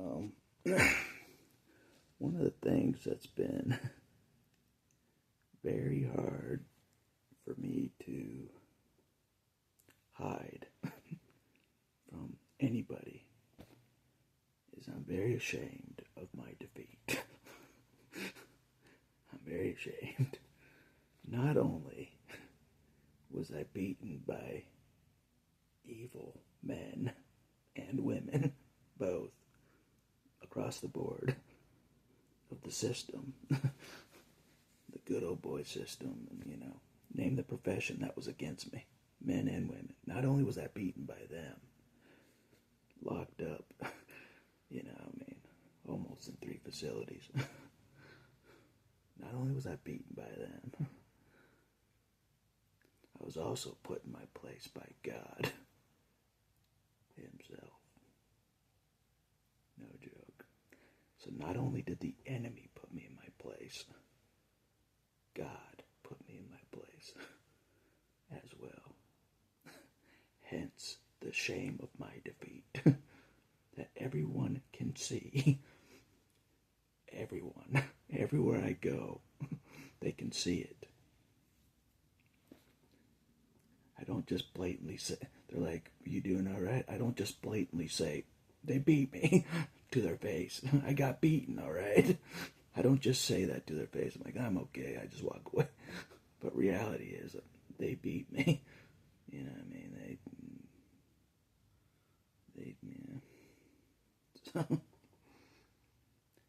Um, one of the things that's been very hard for me to hide from anybody is I'm very ashamed of my defeat. I'm very ashamed. Not only was I beaten by evil men and women, both, across the board of the system, the good old boy system, and, name the profession that was against me, men and women. Not only was I beaten by them, locked up, almost in 3 facilities. Not only was I beaten by them, I was also put in my place by God himself. No joke. So not only did the enemy put me in my place, God put me in my place as well. Hence the shame of my defeat that everyone can see. Everyone, everywhere I go, they can see it. I don't just blatantly say, they're like, you doing all right? I don't just blatantly say, they beat me to their face. I got beaten, all right? I don't just say that to their face. I'm like, I'm okay. I just walk away. But reality is, they beat me. You know what I mean?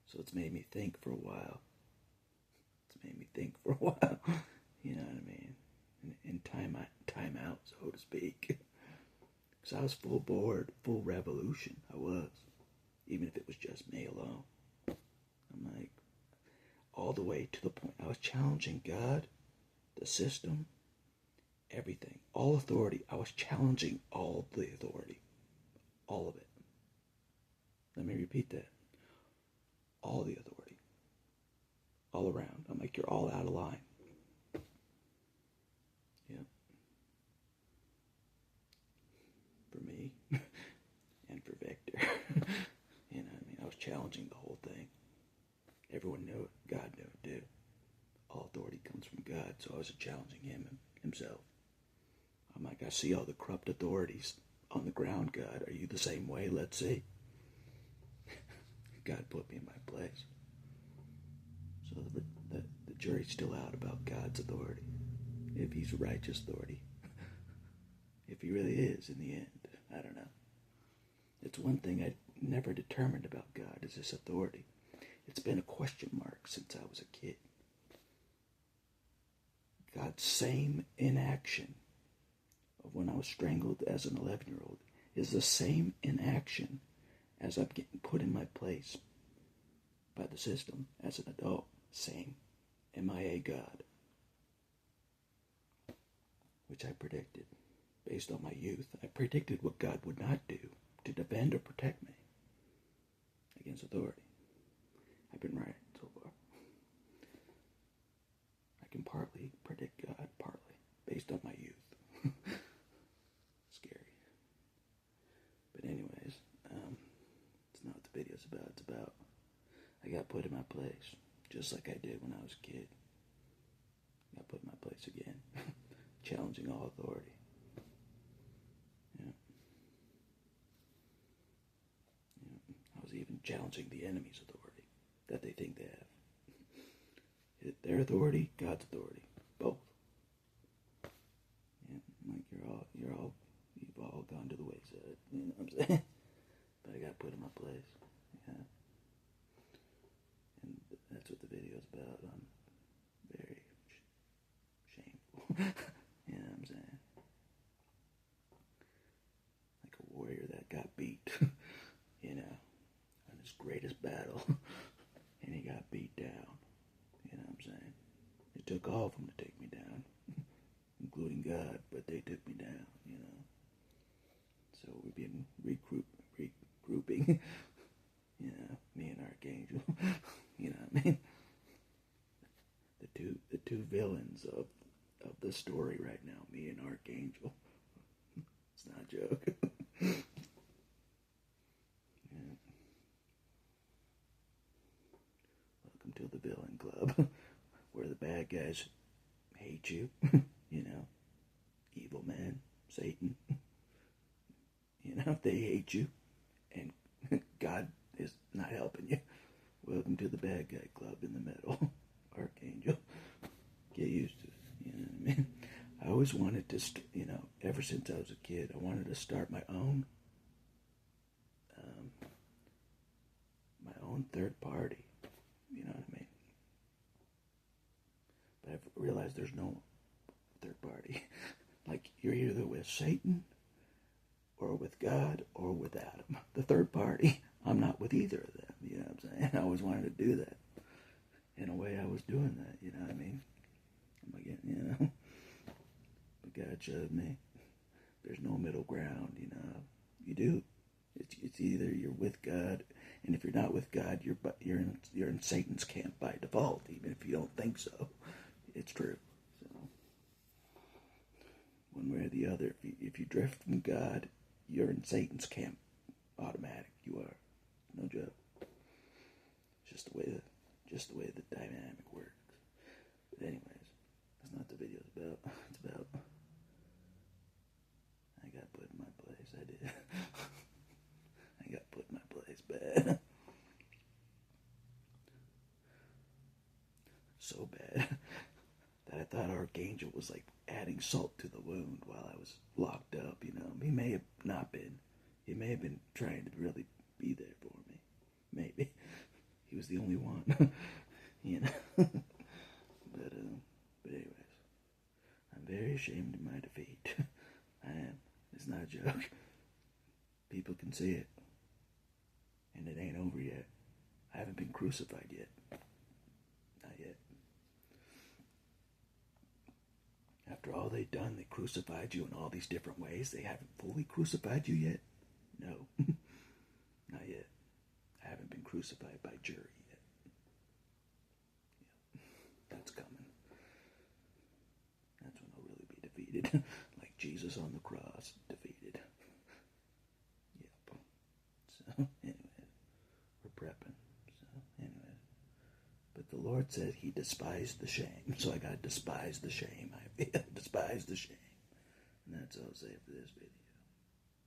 So it's made me think for a while. You know what I mean? In time out, so to speak. Because I was full board, full revolution. I was. Even if it was just me alone. I'm like, all the way to the point. I was challenging God, the system, everything. All authority. I was challenging all the authority. All of it. Let me repeat that. All the authority. All around. I'm like, you're all out of line. Yep. For me. And for Victor. I was challenging the whole thing. Everyone knew it. God knew it too. All authority comes from God, so I was challenging himself. I'm like, I see all the corrupt authorities on the ground, God. Are you the same way? Let's see. God put me in my place. So the jury's still out about God's authority. If he's righteous authority. If he really is in the end. I don't know. It's one thing I never determined about God is his authority. It's been a question mark since I was a kid. God's same inaction of when I was strangled as an 11-year-old is the same inaction as I'm getting put in my place by the system as an adult. Same MIA God. Which I predicted. Based on my youth, I predicted what God would not do to defend or protect me against authority. I've been right so far. I can partly predict God, partly, based on my youth. Scary. But anyways, it's not what the video's about. It's about I got put in my place, just like I did when I was a kid. I got put in my place again, challenging all authority. I was even challenging the enemy's authority that they think they have. Their authority, God's authority, both. Yeah, like you've all gone to the wayside. You know what I'm saying? But I got put in my place. Yeah, and that's what the video's about. I'm very shameful. You know what I'm saying? Like a warrior that got beat. On his greatest battle, and he got beat down. You know what I'm saying? It took all of them to take me down, including God, but they took me down, So we've been regrouping, me and Archangel, you know what I mean? The two villains of the story right now, me and Archangel. It's not a joke. you, you know, evil man, Satan, you know, they hate you, and God is not helping you. Welcome to the bad guy club in the middle, Archangel. Get used to it, you know what I mean? I always wanted to, you know, ever since I was a kid, I wanted to start my own third party, you know what I mean? But I've realized there's no third party. Like, you're either with Satan, or with God, or with Adam. The third party, I'm not with either of them, you know what I'm saying? I always wanted to do that. In a way, I was doing that, you know what I mean? I'm like, you know? But God showed me there's no middle ground, you know? You do. It's either you're with God, and if you're not with God, you're in Satan's camp by default, even if you don't think so. It's true. So, one way or the other, if you drift from God, you're in Satan's camp. Automatic, you are. No joke. Just the way the dynamic works. But anyways, that's not what the video's about. It's about I got put in my place. I did. I got put in my place bad. So bad that I thought Archangel was like adding salt to the wound while I was locked up, you know. He may have not been. He may have been trying to really be there for me. Maybe. He was the only one. You know. But anyways. I'm very ashamed of my defeat. I am. It's not a joke. People can see it. And it ain't over yet. I haven't been crucified yet. Not yet. After all they've done, they crucified you in all these different ways. They haven't fully crucified you yet? No. Not yet. I haven't been crucified by jury yet. Yeah. That's coming. That's when I'll really be defeated. Like Jesus on the cross, defeated. Yep. So, anyway, we're prepping. So, anyway. But the Lord said he despised the shame. So I got to despise the shame. I despise the shame. And that's all I'll say for this video.